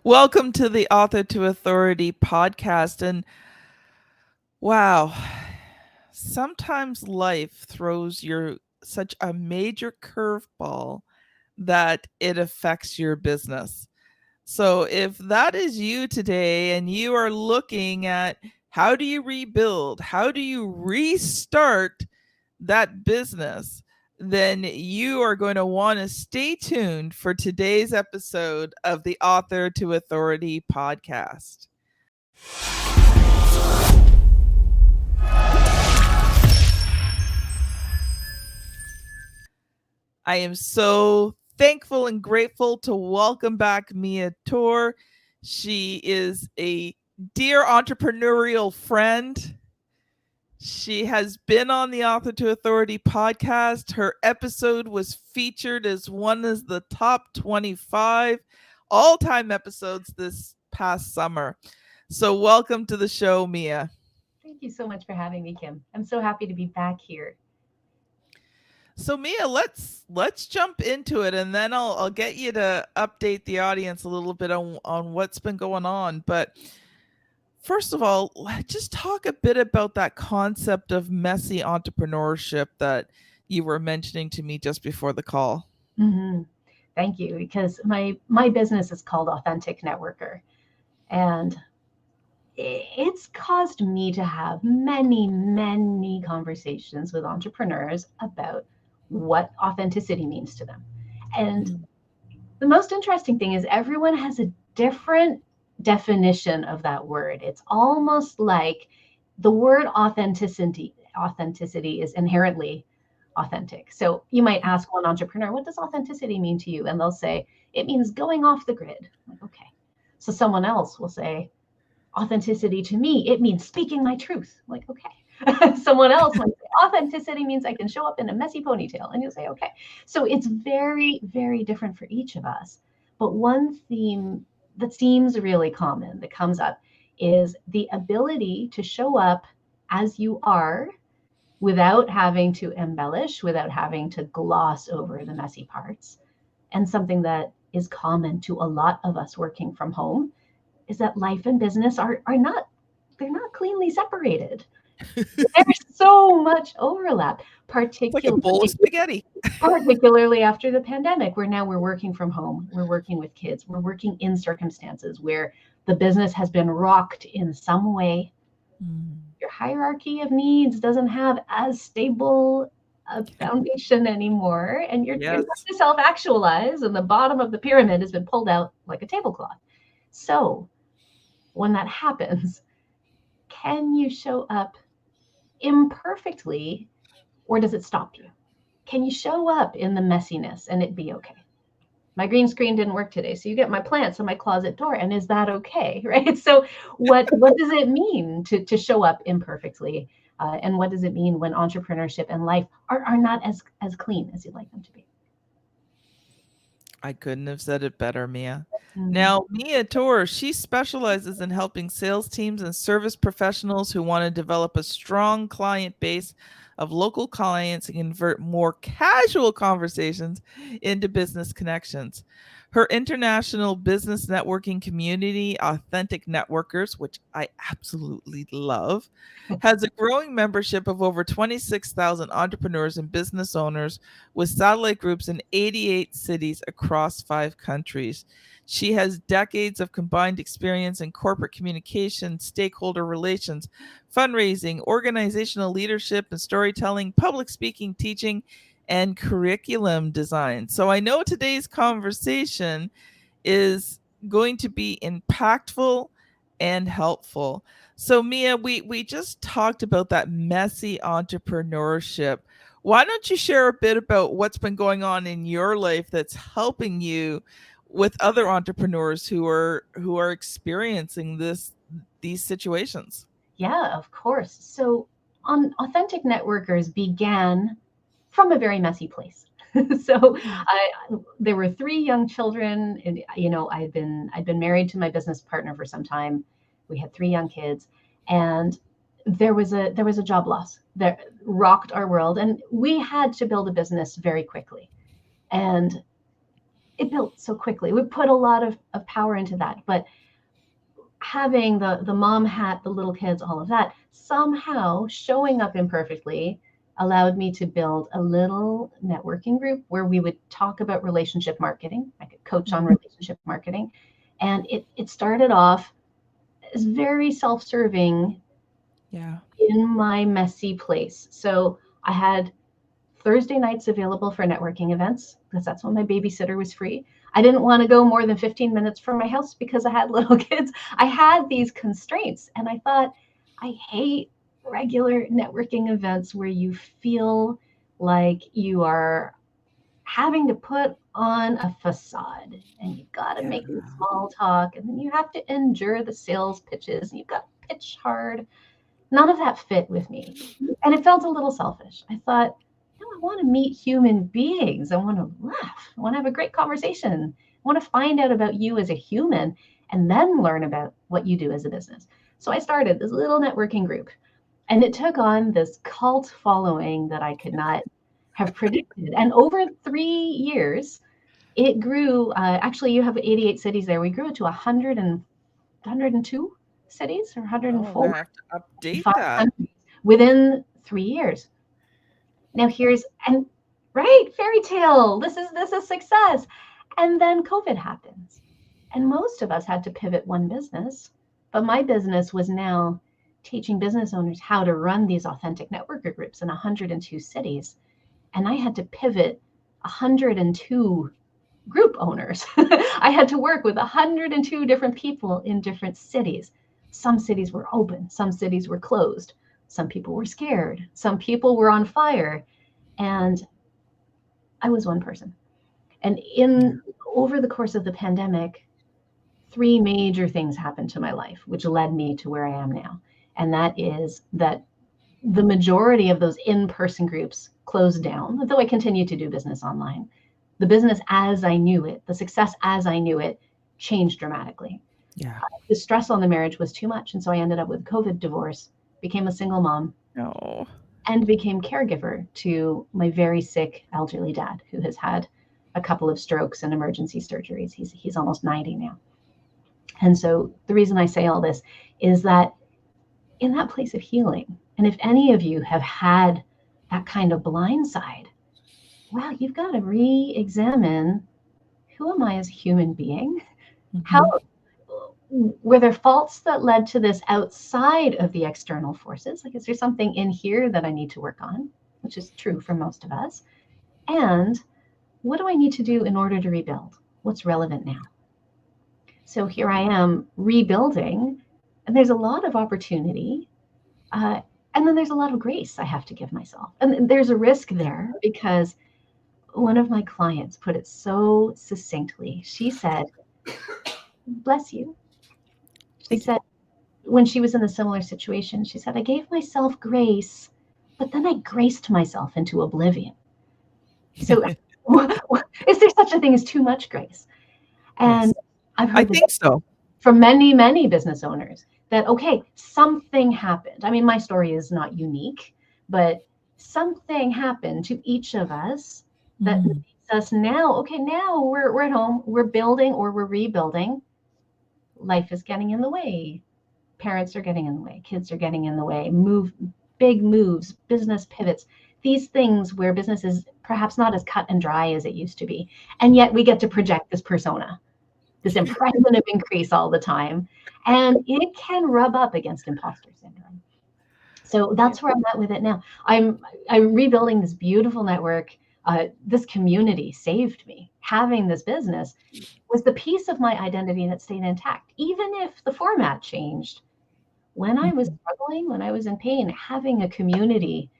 Welcome to the Author to Authority podcast. And wow, sometimes life throws you such a major curveball that it affects your business. So, if that is you today and you are looking at how do you rebuild, how do you restart that business, then you are going to want to stay tuned for today's episode of the Author to Authority podcast. I am so thankful and grateful to welcome back Mia Torr. She is a dear entrepreneurial friend. She has been on the Author to Authority podcast. Her episode was featured as one of the top 25 all-time episodes this past summer. So welcome to the show, Mia. Thank you so much for having me, Kim. I'm so happy to be back here. So Mia, let's jump into it, and then I'll get you to update the audience a little bit on what's been going on. But first of all, just talk a bit about that concept of messy entrepreneurship that you were mentioning to me just before the call. hmm Thank you, because my business is called Authentic Networker, and it's caused me to have many conversations with entrepreneurs about what authenticity means to them. And the most interesting thing is everyone has a different definition of that word. It's almost like the word authenticity is inherently authentic. So you might ask one entrepreneur, what does authenticity mean to you? And they'll say, it means going off the grid. I'm like, okay. So someone else will say, authenticity to me, it means speaking my truth. I'm like, okay. Someone else might say, authenticity means I can show up in a messy ponytail. And you'll say, okay. So it's very different for each of us. But one theme that seems really common that comes up is the ability to show up as you are without having to embellish, without having to gloss over the messy parts. And something that is common to a lot of us working from home is that life and business are not, they're not cleanly separated. There's so much overlap, It's like a bowl of spaghetti. particularly after the pandemic, where now we're working from home, we're working with kids, we're working in circumstances where the business has been rocked in some way. Your hierarchy of needs doesn't have as stable a foundation anymore, and you're trying Yes. to self-actualize, and the bottom of the pyramid has been pulled out like a tablecloth. So when that happens, can you show up imperfectly, or does it stop you? Can you show up in the messiness and it be okay? My green screen didn't work today, so you get my plants on my closet door, and is that okay? Right? So what does it mean to show up imperfectly, and what does it mean when entrepreneurship and life are not as clean as you'd like them to be? I couldn't have said it better, Mia. Mhm. Now, Mia Torr, she specializes in helping sales teams and service professionals who want to develop a strong client base of local clients and convert more casual conversations into business connections. Her international business networking community, Authentic Networkers, which I absolutely love, has a growing membership of over 26,000 entrepreneurs and business owners with satellite groups in 88 cities across 5 countries. She has decades of combined experience in corporate communication, stakeholder relations, fundraising, organizational leadership and storytelling, public speaking, teaching, and curriculum design. So I know today's conversation is going to be impactful and helpful. So Mia, we just talked about that messy entrepreneurship. Why don't you share a bit about what's been going on in your life that's helping you with other entrepreneurs who are experiencing these situations? Yeah, of course. So on Authentic Networkers began from a very messy place. So there were three young children, and I'd been married to my business partner for some time. We had three young kids, and there was a job loss that rocked our world, and we had to build a business very quickly. And it built so quickly. We put a lot of power into that, but having the mom hat, the little kids, all of that, somehow showing up imperfectly allowed me to build a little networking group where we would talk about relationship marketing. I could coach on relationship marketing. And it started off as very self-serving Yeah. in my messy place. So I had Thursday nights available for networking events because that's when my babysitter was free. I didn't want to go more than 15 minutes from my house because I had little kids. I had these constraints, and I thought, I hate regular networking events where you feel like you are having to put on a facade and you've got to make small talk and then you have to endure the sales pitches and you've got to pitch hard. None of that fit with me. And it felt a little selfish. I thought, no, I want to meet human beings. I want to laugh. I want to have a great conversation. I want to find out about you as a human and then learn about what you do as a business. So I started this little networking group, and it took on this cult following that I could not have predicted. And over 3 years, it grew. Actually, you have 88 cities there. We grew it to 102 cities or Oh, 104. I have to update 5 that. countries within 3 years. Now and right, fairy tale. This is success. And then COVID happens. And most of us had to pivot one business, but my business was now teaching business owners how to run these authentic networker groups in 102 cities. And I had to pivot 102 group owners. I had to work with 102 different people in different cities. Some cities were open, some cities were closed, some people were scared, some people were on fire, and I was one person. And over the course of the pandemic, 3 major things happened to my life, which led me to where I am now. And that is that the majority of those in-person groups closed down, though I continue to do business online. The business as I knew it, the success as I knew it, changed dramatically. Yeah. The stress on the marriage was too much. And so I ended up with a COVID divorce, became a single mom, No. and became caregiver to my very sick elderly dad who has had a couple of strokes and emergency surgeries. He's almost 90 now. And so the reason I say all this is that in that place of healing, and if any of you have had that kind of blind side, wow, you've got to re-examine, who am I as a human being? How were there faults that led to this outside of the external forces? Like, is there something in here that I need to work on, which is true for most of us? And what do I need to do in order to rebuild? What's relevant now? So here I am rebuilding, and there's a lot of opportunity. And then there's a lot of grace I have to give myself. And there's a risk there because one of my clients put it so succinctly. She said, bless you. She said, when she was in a similar situation, she said, I gave myself grace, but then I graced myself into oblivion. So is there such a thing as too much grace? And Yes. I've heard I think so. from many, many business owners that, okay, something happened. I mean, my story is not unique, but something happened to each of us that makes us now, okay, now we're at home, we're building or we're rebuilding. Life is getting in the way. Parents are getting in the way. Kids are getting in the way. Big moves, business pivots, these things where business is perhaps not as cut and dry as it used to be. And yet we get to project this persona, this impression of increase all the time. And it can rub up against imposter syndrome. So that's where I'm at with it now. I'm rebuilding this beautiful network. This community saved me. Having this business was the piece of my identity that stayed intact, even if the format changed. When I was struggling, when I was in pain, having a community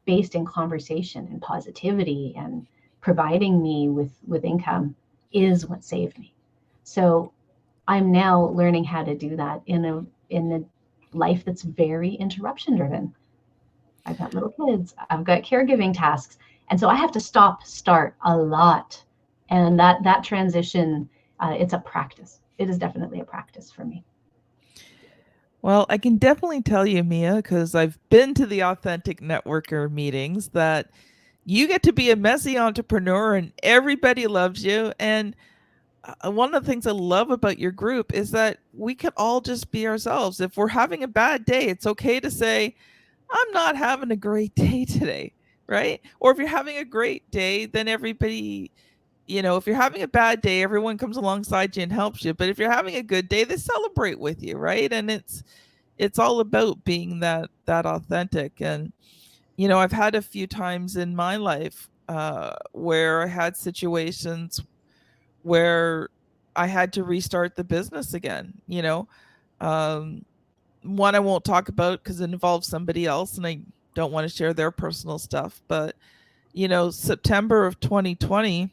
based in conversation and positivity and providing me with income is what saved me. So I'm now learning how to do that in a life that's very interruption driven. I've got little kids, I've got caregiving tasks, and so I have to start a lot. And that transition, it's a practice. It is definitely a practice for me. Well, I can definitely tell you, Mia, because I've been to the Authentic Networker meetings, that You get to be a messy entrepreneur and everybody loves you. And one of the things I love about your group is that we can all just be ourselves. If we're having a bad day, it's okay to say, I'm not having a great day today, right? Or if you're having a great day, then everybody, if you're having a bad day, everyone comes alongside you and helps you. But if you're having a good day, they celebrate with you, right? And it's all about being that authentic. And I've had a few times in my life where I had situations where I had to restart the business again. Um, One I won't talk about because it involves somebody else, and I don't want to share their personal stuff. But September of 2020,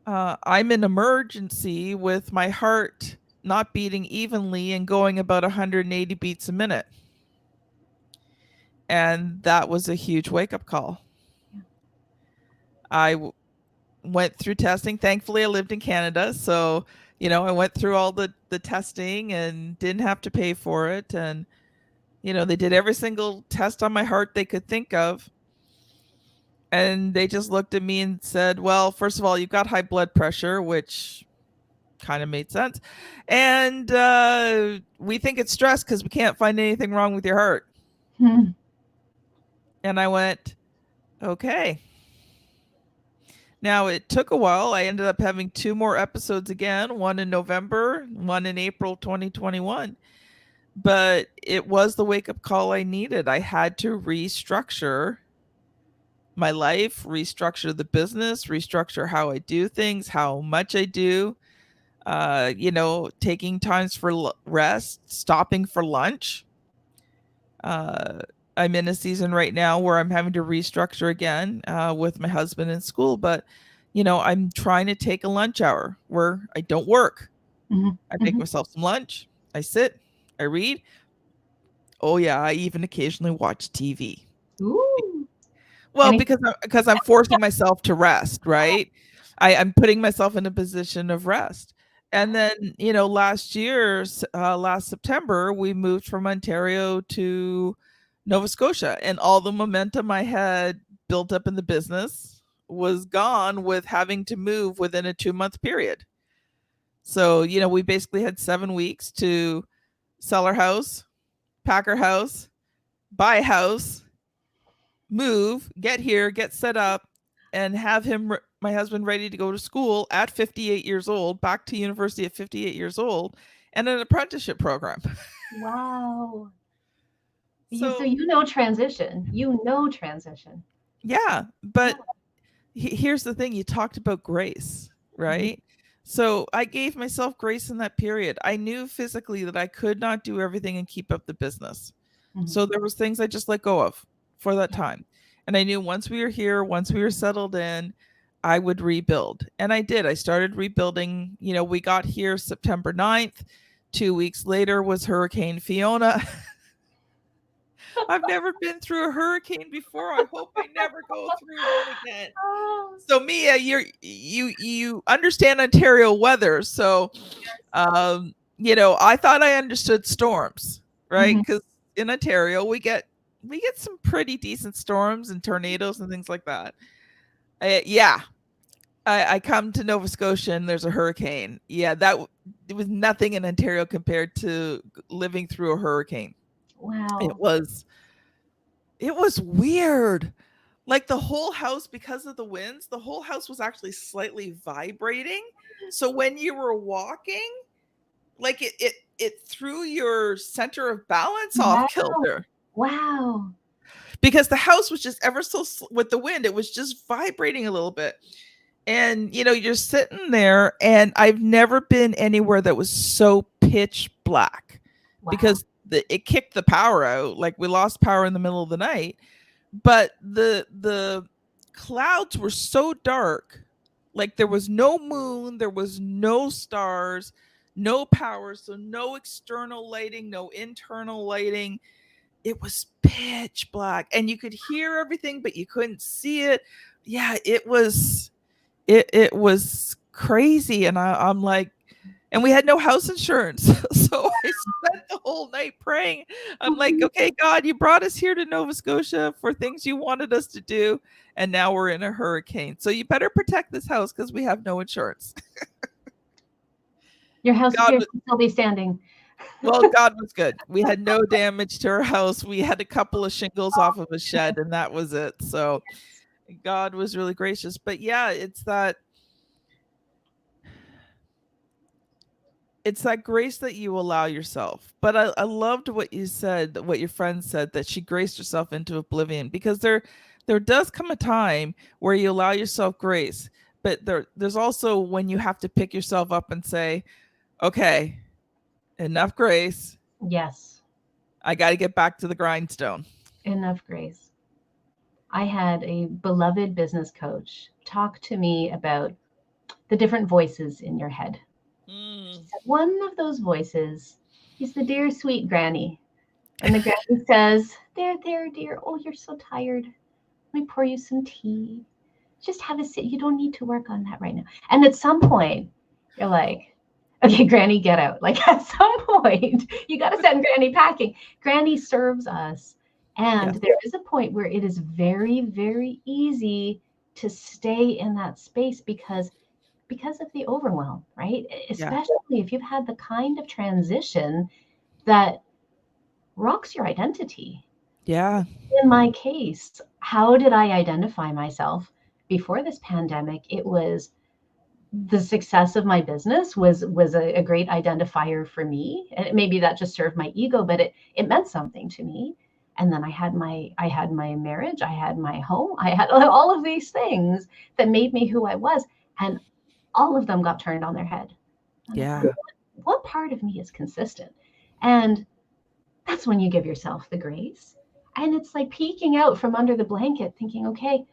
I'm in emergency with my heart not beating evenly and going about 180 beats a minute. And that was a huge wake up call. I went through testing. Thankfully, I lived in Canada. So, I went through all the testing and didn't have to pay for it. And, they did every single test on my heart they could think of. And they just looked at me and said, well, first of all, you've got high blood pressure, which kind of made sense. And we think it's stress because we can't find anything wrong with your heart. And I went, okay. Now, it took a while. I ended up having 2 more episodes again, one in November, one in April 2021. But it was the wake up call I needed. I had to restructure my life, restructure the business, restructure how I do things, how much I do, taking times for rest, stopping for lunch. I'm in a season right now where I'm having to restructure again with my husband in school, but I'm trying to take a lunch hour where I don't work. Mm-hmm. I make myself some lunch. I sit, I read. Oh yeah, I even occasionally watch TV. Ooh. Well, Any- because I'm forcing myself to rest, right? I'm putting myself in a position of rest. And then, last year, last September, we moved from Ontario to Nova Scotia, and all the momentum I had built up in the business was gone with having to move within a 2-month period. So, we basically had 7 weeks to sell our house, pack our house, buy a house, move, get here, get set up, and have my husband, ready to go to school at 58 years old, back to university at 58 years old, and an apprenticeship program. Wow. So So, transition. Transition. yeah, but here's the thing, you talked about grace, Mm-hmm. right? So I gave myself grace in that period. I knew physically that I could not do everything and keep up the business. Mm-hmm. So there was things I just let go of for that Yeah. time. And I knew once we were here, once we were settled in, I would rebuild. And I did. I started rebuilding. We got here September 9th. 2 weeks later was Hurricane Fiona. I've never been through a hurricane before. I hope I never go through one again. Oh, So Mia, you understand Ontario weather. So I thought I understood storms, right? mm-hmm. Because in Ontario we get some pretty decent storms and tornadoes and things like that. Yeah, I come to Nova Scotia and there's a hurricane. Yeah, it was nothing in Ontario compared to living through a hurricane. It Wow. was it was weird. Like the whole house, because of the winds, the whole house was actually slightly vibrating. So when you were walking, like it threw your center of balance off Wow. kilter Wow. because the house was just ever so with the wind, it was just vibrating a little bit. And you're sitting there, and I've never been anywhere that was so pitch black Wow. because it kicked the power out. Like we lost power in the middle of the night, but the clouds were so dark, like there was no moon, there was no stars, no power, so no external lighting, no internal lighting. It was pitch black, and you could hear everything but you couldn't see it. Yeah, it was crazy. And I'm like, and we had no house insurance. So I spent the whole night praying. I'm like, okay, God, you brought us here to Nova Scotia for things you wanted us to do, and now we're in a hurricane. So you better protect this house because we have no insurance. Your house God appears was, to still be standing. well, God was good. We had no damage to our house. We had a couple of shingles off of a shed, and that was it. So God was really gracious. But yeah, it's that grace that you allow yourself. But I loved what you said, what your friend said, that she graced herself into oblivion, because there does come a time where you allow yourself grace, but there's also when you have to pick yourself up and say, okay, enough grace. Yes, I got to get back to the grindstone. enough grace. I had a beloved business coach talk to me about the different voices in your head. She Mm, said, one of those voices is the dear sweet granny. And the granny says, there, dear. Oh, you're so tired. Let me pour you some tea. Just have a sit. You don't need to work on that right now. And at some point, you're like, okay, Granny, get out. Like at some point, you got to send Granny packing. Granny serves us. And yes. there is a point where it is very, very easy to stay in that space because of the overwhelm, right? Yeah. Especially if you've had the kind of transition that rocks your identity. Yeah. In my case, how did I identify myself before this pandemic? It was the success of my business was a great identifier for me. And maybe that just served my ego, but it meant something to me. And then I had my marriage, I had my home, I had all of these things that made me who I was. And all of them got turned on their head. And I thought, Yeah. what part of me is consistent? And that's when you give yourself the grace. And it's like peeking out from under the blanket, thinking, okay,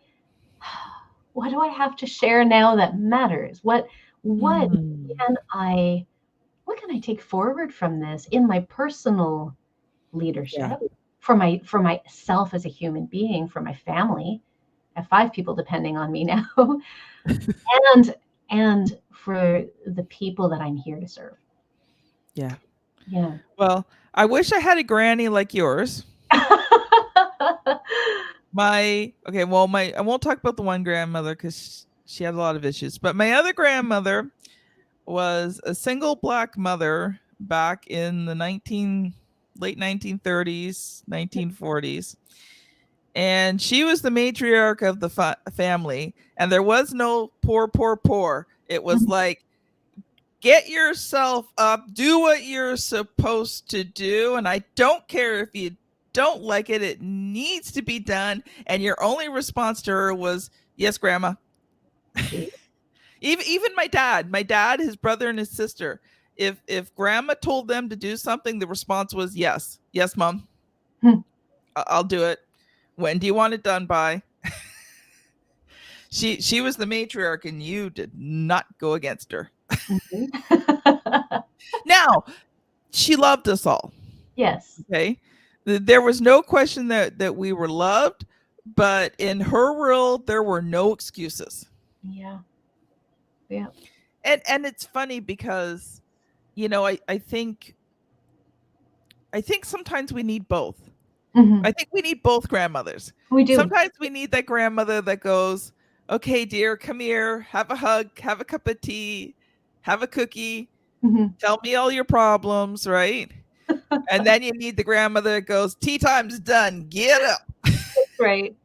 what do I have to share now that matters? What Mm, can I what can I take forward from this in my personal yeah. leadership, for myself as a human being, for my family? I have 5 people depending on me now, and for the people that I'm here to serve. Yeah. Yeah. Well, I wish I had a granny like yours. My okay, well, my I won't talk about the one grandmother because she had a lot of issues. But my other grandmother was a single black mother back in the 1930s, 1940s, and she was the matriarch of the family. And there was no poor, poor, poor. It was like, get yourself up, do what you're supposed to do, and I don't care if you don't like it, it needs to be done. And your only response to her was, yes, grandma. See? Even my dad, his brother and his sister, if grandma told them to do something, the response was yes, yes, mom, Hmm. I'll do it. When do you want it done by? She was the matriarch, and you did not go against her. Mhm. Now, she loved us all. Yes. Okay. There was no question that we were loved, but in her world, there were no excuses. Yeah. Yeah. And it's funny because, I think sometimes we need both. Hmm. I think we need both grandmothers. We do. Sometimes we need that grandmother that goes, okay, dear, come here, have a hug, have a cup of tea, have a cookie, Hmm. tell me all your problems, right? And then you need the grandmother that goes, tea time's done, get up. Right.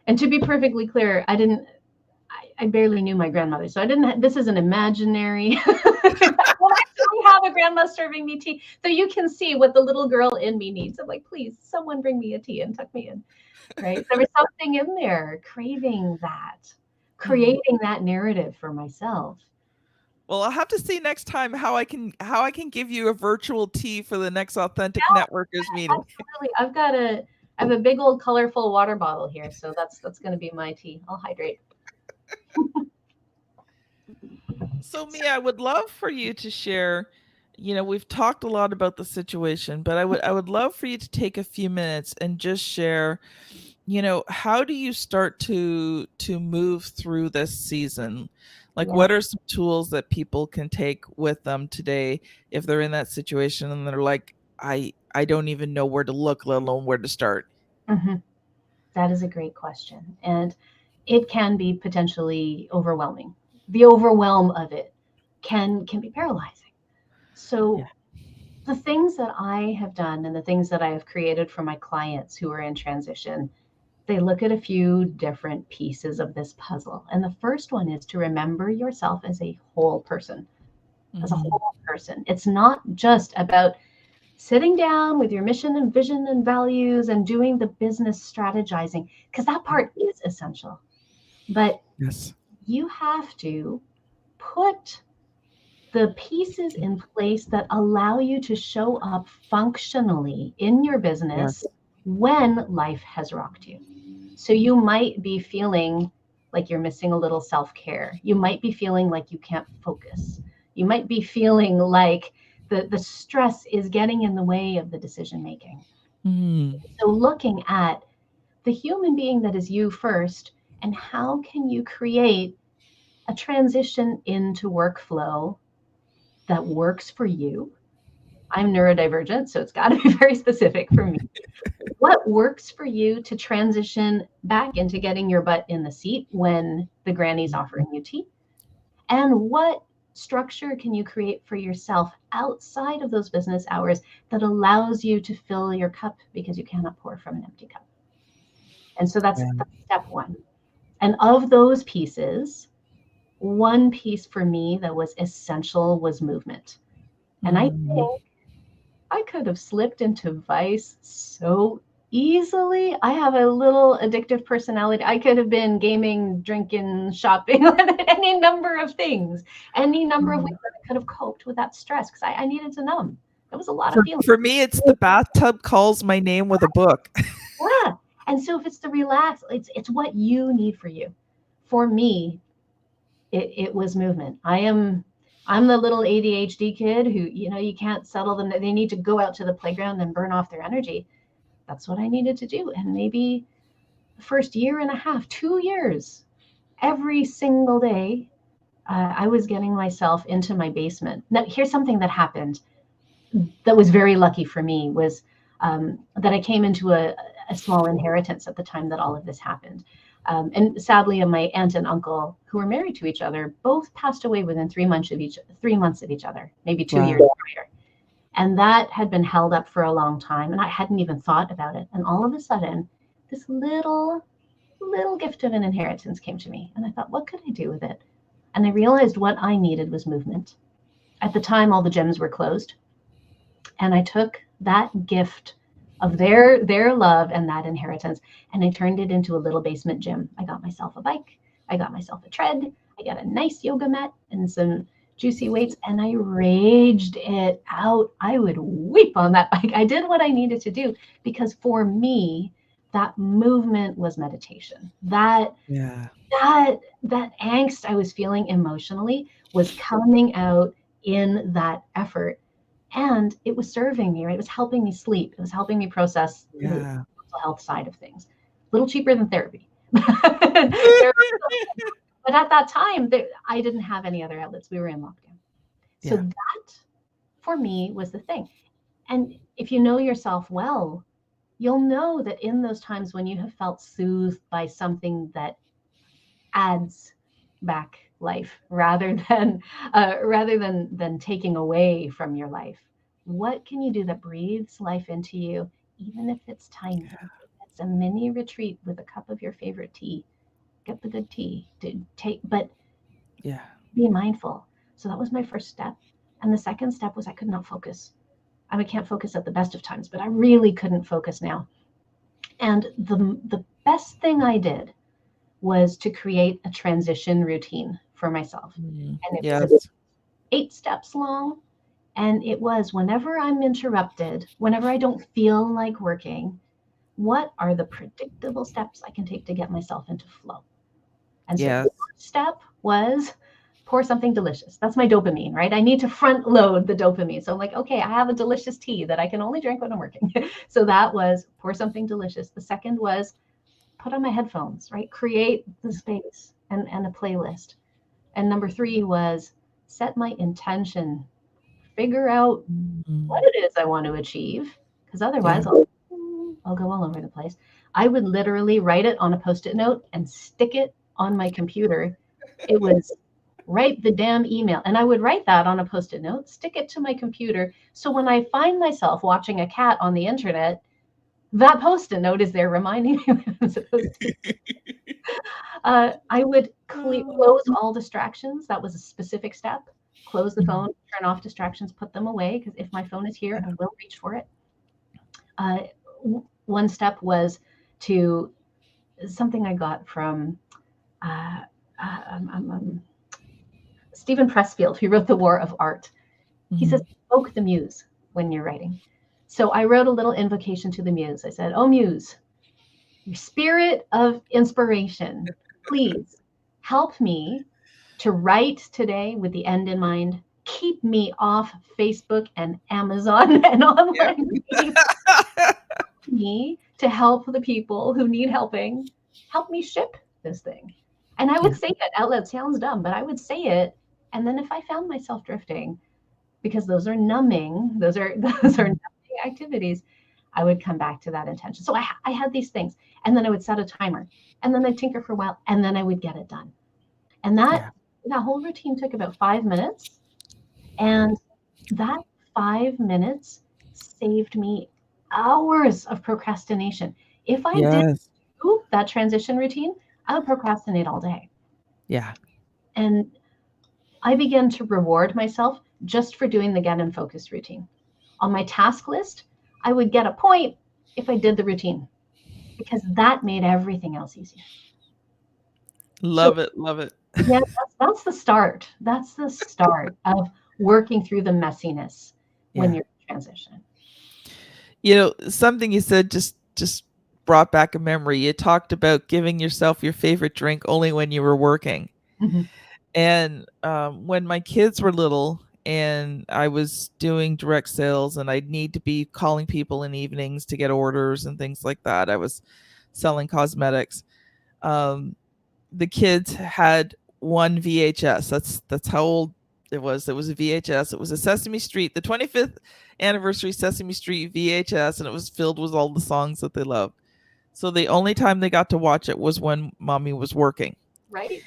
And to be perfectly clear, I barely knew my grandmother, so I didn't. This is an imaginary. I don't actually have a grandma serving me tea, so you can see what the little girl in me needs. I'm like, please, someone bring me a tea and tuck me in. Right? There was something in there craving that, Hmm. creating that narrative for myself. Well, I'll have to see next time how I can give you a virtual tea for the next authentic Yeah, networkers meeting. absolutely. I have a big old colorful water bottle here, so that's going to be my tea. I'll hydrate. So, Mia, I would love for you to share. We've talked a lot about the situation, but I would love for you to take a few minutes and just share. How do you start to move through this season? Like, Yeah. what are some tools that people can take with them today if they're in that situation and they're like, I don't even know where to look, let alone where to start? hmm That is a great question. And it can be potentially overwhelming. The overwhelm of it can be paralyzing. Yeah. So the things that I have done and the things that I have created for my clients who are in transition, they look at a few different pieces of this puzzle. And the first one is to remember yourself as a whole person, as a Mm-hmm. whole person. It's not just about sitting down with your mission and vision and values and doing the business strategizing, because that part is essential. But Yes. you have to put the pieces in place that allow you to show up functionally in your business Yes. when life has rocked you. So you might be feeling like you're missing a little self care. You might be feeling like you can't focus. You might be feeling like the stress is getting in the way of the decision making. Mm. So looking at the human being that is you first, and how can you create a transition into workflow that works for you. I'm neurodivergent, so it's got to be very specific for me. What works for you to transition back into getting your butt in the seat when the granny's offering you tea? And what structure can you create for yourself outside of those business hours that allows you to fill your cup because you cannot pour from an empty cup? And so Yeah. that's step one. And of those pieces, one piece for me that was essential was movement. And I Mm. think I could have slipped into vice so easily. I have a little addictive personality. I could have been gaming, drinking, shopping, any number of things, any number of ways that I could have coped with that stress because I needed to numb. That was a lot of feeling. For me, it's the bathtub calls my name with a book. Yeah. And so if it's the relax, it's what you need for you. For me, it was movement. I'm the little ADHD kid who, you can't settle them. They need to go out to the playground and burn off their energy. That's what I needed to do. And maybe the first year and a half, 2 years, every single day, I was getting myself into my basement. Now, here's something that happened that was very lucky for me was that I came into a small inheritance at the time that all of this happened. And sadly, my aunt and uncle, who were married to each other, both passed away within 3 months of each other, maybe 2 years Wow. prior. And that had been held up for a long time, and I hadn't even thought about it. And all of a sudden, this little gift of an inheritance came to me, and I thought, what could I do with it? And I realized what I needed was movement. At the time, all the gyms were closed, and I took that gift of their love and that inheritance, and I turned it into a little basement gym. I got myself a bike, I got myself a tread, I got a nice yoga mat and some juicy weights, and I raged it out. I would weep on that bike. I did what I needed to do because for me, that movement was meditation. Yeah. That angst I was feeling emotionally was coming out in that effort, and it was serving me, right? It was helping me sleep. It was helping me process the Yeah. mental health side of things. A little cheaper than therapy. There- but at that time, I didn't have any other outlets. We were in lockdown. So Yeah. that for me was the thing. And if you know yourself well, you'll know that in those times when you have felt soothed by something that adds back life rather than taking away from your life, what can you do that breathes life into you, even if it's tiny? It's a mini retreat with a cup of your favorite tea. Get the good tea to take, but Yeah. be mindful. So that was my first step. And the second step was I could not focus. I can't focus at the best of times, but I really couldn't focus now. And the best thing I did was to create a transition routine for myself. Mm. And it was Yes. 8 steps long. And it was whenever I'm interrupted, whenever I don't feel like working, what are the predictable steps I can take to get myself into flow? And so the Yes. first step was pour something delicious. That's my dopamine, right? I need to front load the dopamine. So I'm like, okay, I have a delicious tea that I can only drink when I'm working. So that was pour something delicious. The second was put on my headphones, right? Create the space and a playlist. And number 3 was set my intention. Figure out what Mm. it is I want to achieve, because Yeah. otherwise I'll go all over the place. I would literally write it on a post-it note and stick it on my computer. It was write the damn email. And I would write that on a post-it note, stick it to my computer. So when I find myself watching a cat on the internet, that post-it note is there reminding me what I'm supposed to. I would close all distractions. That was a specific step. Close the phone, turn off distractions, put them away, because if my phone is here, I will reach for it. Uh, One step was to something I got from uh, uh, um, um, um, Stephen Pressfield, who wrote The War of Art. He says, invoke the muse when you're writing. So I wrote a little invocation to the muse. I said, oh, muse, your spirit of inspiration, please help me to write today with the end in mind. Keep me off Facebook and Amazon and online media. Me to help the people who need helping. Help me ship this thing. And I would say it out loud. Sounds dumb, but I would say it. And then if I found myself drifting, because those are numbing, those are numbing activities, I would come back to that intention. So I had these things, and then I would set a timer, and then I'd tinker for a while, and then I would get it done. And that whole routine took about 5 minutes, and that 5 minutes saved me hours of procrastination. If I did Yes. do that transition routine, I would procrastinate all day. Yeah. And I began to reward myself just for doing the get and focus routine. On my task list, I would get a point if I did the routine, because that made everything else easier. So Love it. Love it. yeah, that's the start. That's the start of working through the messiness when Yeah. you're in transition. You know, something you said just brought back a memory. You talked about giving yourself your favorite drink only when you were working. Mhm. And when my kids were little and I was doing direct sales and I'd need to be calling people in evenings to get orders and things like that, I was selling cosmetics. Um, the kids had one VHS. That's how old it was. It was a VHS. It was a Sesame Street, the 25th anniversary Sesame Street VHS, and it was filled with all the songs that they loved. So the only time they got to watch it was when mommy was working. Right?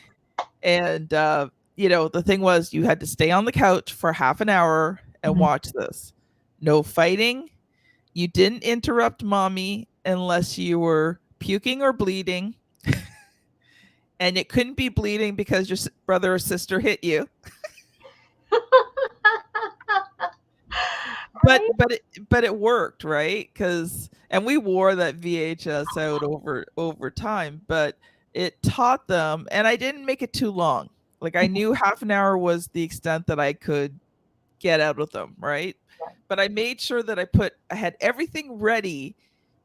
And the thing was you had to stay on the couch for half an hour and Mhm. watch this. No fighting. You didn't interrupt mommy unless you were puking or bleeding. And it couldn't be bleeding because your brother or sister hit you. But Right? it worked, right? Because and we wore that VHS out over time, but it taught them, and I didn't make it too long. Like I knew half an hour was the extent that I could get out of them, right? But I made sure that I had everything ready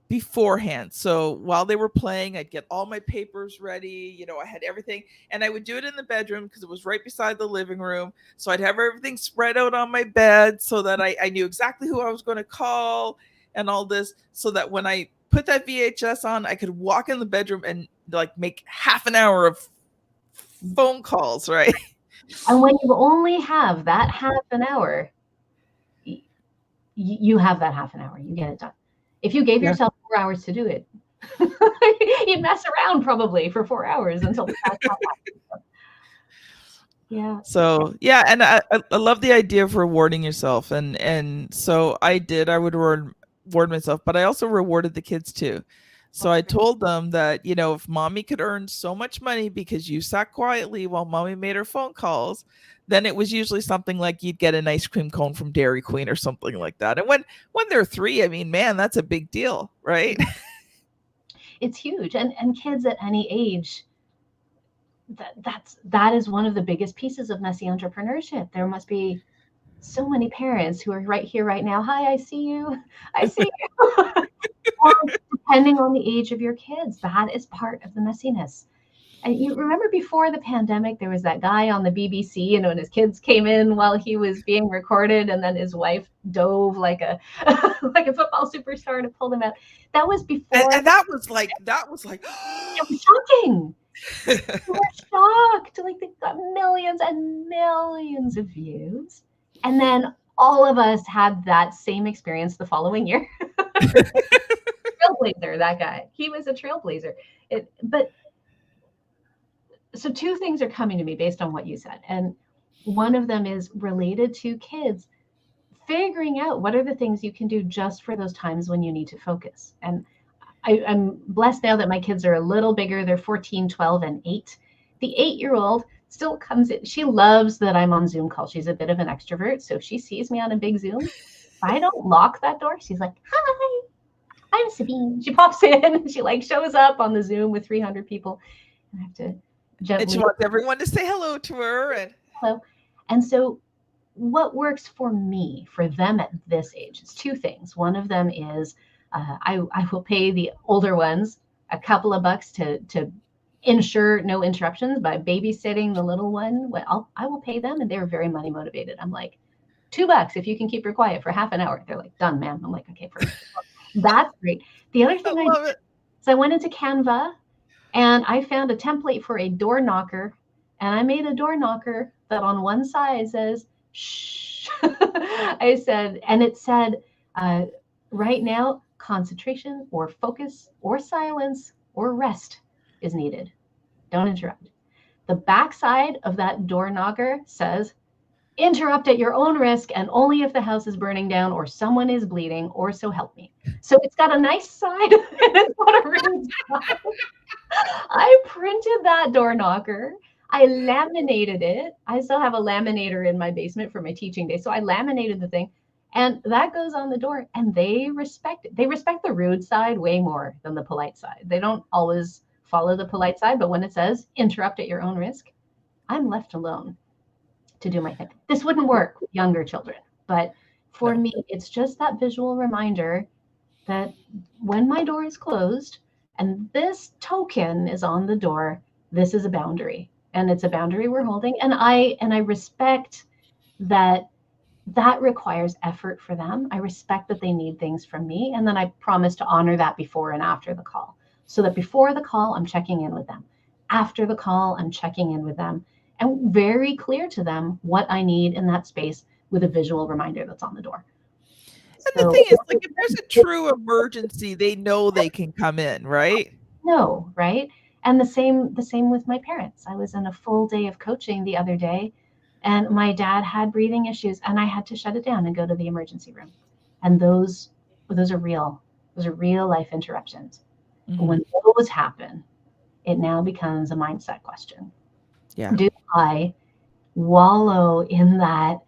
beforehand. So while they were playing, I'd get all my papers ready. I had everything, and I would do it in the bedroom because it was right beside the living room. So I'd have everything spread out on my bed so that I knew exactly who I was going to call and all this, so that when I put that VHS on, I could walk in the bedroom and like make half an hour of phone calls, right? And when you only have that half an hour, you have that half an hour. You get it done. If you gave Yeah. yourself 4 hours to do it, you'd mess around probably for 4 hours until the task got back. Yeah. So yeah, and I love the idea of rewarding yourself, and so I would reward myself, but I also rewarded the kids too. So That's I great. told them that if mommy could earn so much money because you sat quietly while mommy made her phone calls, then it was usually something like you'd get an ice cream cone from Dairy Queen or something like that. And when they're 3, I mean, man, that's a big deal, right? It's huge. And kids at any age, that is one of the biggest pieces of messy entrepreneurship. There must be so many parents who are right here right now. Hi, I see you. I see you. Or depending on the age of your kids, that is part of the messiness. And you remember before the pandemic, there was that guy on the BBC, when his kids came in while he was being recorded, and then his wife dove like a like a football superstar to pull them out. That was and, before. and that was like It was shocking. We were shocked. Like they got millions and millions of views. And then all of us had that same experience the following year. Trailblazer, that guy. He was a trailblazer. But so two things are coming to me based on what you said. And one of them is related to kids figuring out what are the things you can do just for those times when you need to focus. And I'm blessed now that my kids are a little bigger. They're 14, 12, and 8. The 8-year-old still comes in. She loves that I'm on Zoom calls. She's a bit of an extrovert. So if she sees me on a big Zoom, if I don't lock that door, she's like, hi, I'm Sabine. She pops in and she like shows up on the Zoom with 300 people. And I have to gently. And she wants everyone to say hello to her. And so what works for me, for them at this age, is two things. One of them is I will pay the older ones a couple of bucks to ensure no interruptions by babysitting the little one. I will pay them, and they're very money motivated. I'm like, $2 if you can keep her quiet for half an hour. They're like, done, ma'am. I'm like, okay, perfect. That's great. The other thing I did is I went into Canva and I found a template for a door knocker, and I made a door knocker that on one side says, shh. I said, and it said, right now, concentration or focus or silence or rest is needed. Don't interrupt. The backside of that door knocker says, interrupt at your own risk and only if the house is burning down or someone is bleeding or so help me. So it's got a nice side and it's got a rude side. I printed that door knocker. I laminated it. I still have a laminator in my basement for my teaching day. So I laminated the thing and that goes on the door and they respect it. They respect the rude side way more than the polite side. They don't always follow the polite side, but when it says interrupt at your own risk, I'm left alone to do my thing. This wouldn't work with younger children, but for me, it's just that visual reminder that when my door is closed and this token is on the door, this is a boundary. And it's a boundary we're holding. And I respect that requires effort for them. I respect that they need things from me. And then I promise to honor that before and after the call. So that before the call, I'm checking in with them. After the call, I'm checking in with them. And very clear to them what I need in that space with a visual reminder that's on the door. And the thing is, like, if there's a true emergency, they know they can come in, right? No, right? And the same with my parents. I was in a full day of coaching the other day, and my dad had breathing issues, and I had to shut it down and go to the emergency room. And those are real. Those are real life interruptions. Mm-hmm. When those happen, it now becomes a mindset question. Yeah. Do I wallow in that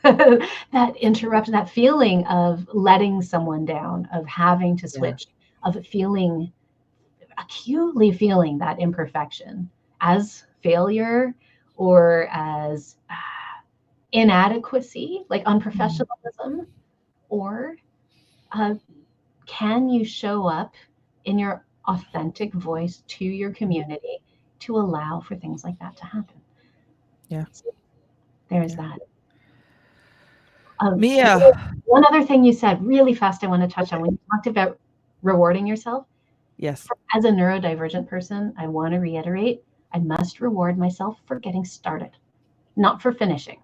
that interruption, that feeling of letting someone down, of having to switch, of acutely feeling that imperfection as failure or as inadequacy, like unprofessionalism, or can you show up in your authentic voice to your community to allow for things like that to happen? Yeah. So there's that. Mia. One other thing you said really fast I want to touch on when you talked about rewarding yourself. Yes. As a neurodivergent person, I want to reiterate, I must reward myself for getting started, not for finishing.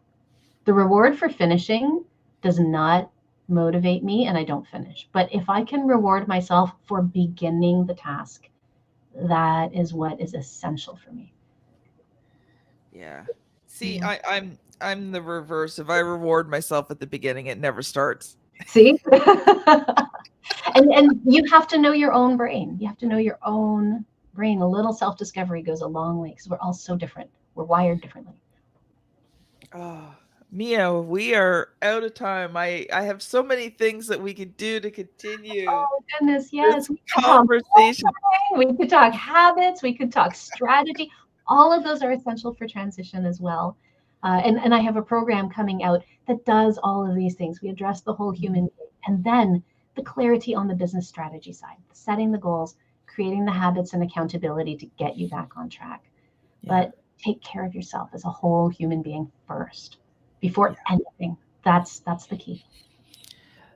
The reward for finishing does not motivate me and I don't finish. But if I can reward myself for beginning the task, that is what is essential for me. Yeah. See, I'm the reverse. If I reward myself at the beginning, it never starts. See? and you have to know your own brain. You have to know your own brain. A little self-discovery goes a long way because we're all so different. We're wired differently. Oh, Mia, we are out of time. I have so many things that we could do to continue. Oh goodness, yes. We could conversation. We could talk habits. We could talk strategy. All of those are essential for transition as well. And I have a program coming out that does all of these things. We address the whole human being. And then the clarity on the business strategy side, setting the goals, creating the habits and accountability to get you back on track. Yeah. But take care of yourself as a whole human being first, before anything. That's the key.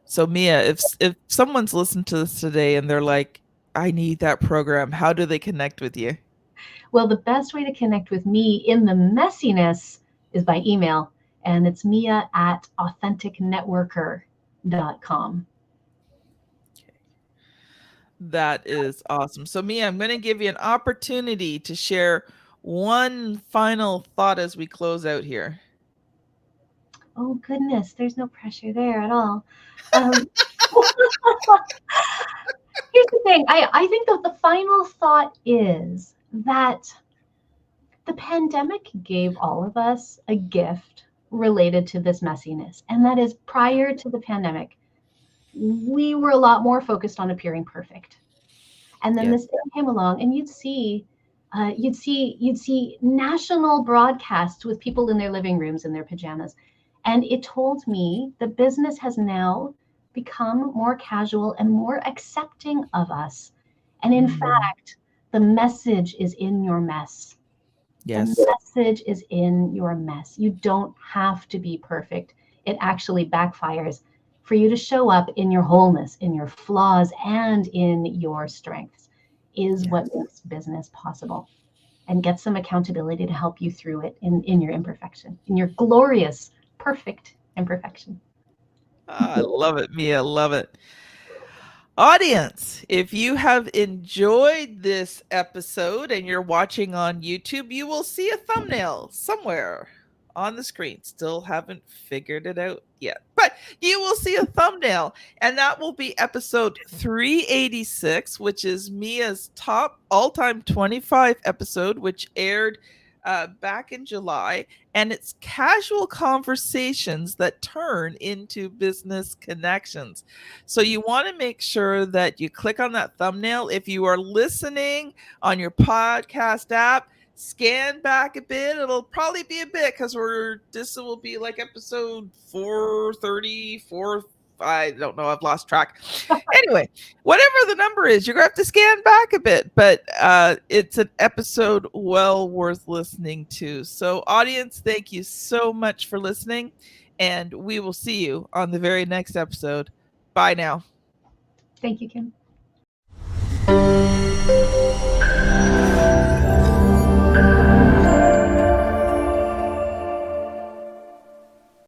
So Mia, if someone's listened to this today and they're like, I need that program, how do they connect with you? Well, the best way to connect with me in the messiness is by email, and it's mia@authenticnetworker.com. That is awesome. So, Mia, I'm going to give you an opportunity to share one final thought as we close out here. Oh, goodness, there's no pressure there at all. Um, Here's the thing. I think that the final thought is that the pandemic gave all of us a gift related to this messiness. And that is, prior to the pandemic, we were a lot more focused on appearing perfect. And then Yes. this thing came along, and you'd see national broadcasts with people in their living rooms in their pajamas. And it told me the business has now become more casual and more accepting of us. And in fact, the message is in your mess. The Yes. message is in your mess. You don't have to be perfect. It actually backfires for you to show up in your wholeness, in your flaws, and in your strengths is Yes. what makes business possible. And get some accountability to help you through it in your imperfection, in your glorious, perfect imperfection. I love it, Mia. Love it. Audience, if you have enjoyed this episode and you're watching on YouTube, you will see a thumbnail somewhere on the screen. Still haven't figured it out yet, but you will see a thumbnail, and that will be episode 386, which is Mia's top all time 25 episode, which aired back in July. And it's casual conversations that turn into business connections. So you want to make sure that you click on that thumbnail. If you are listening on your podcast app, scan back a bit. It'll probably be a bit because this will be like episode 430, I don't know, I've lost track. Anyway, whatever the number is, you're gonna have to scan back a bit, but it's an episode well worth listening to. So, audience, thank you so much for listening, and we will see you on the very next episode. Bye now. Thank you, Kim.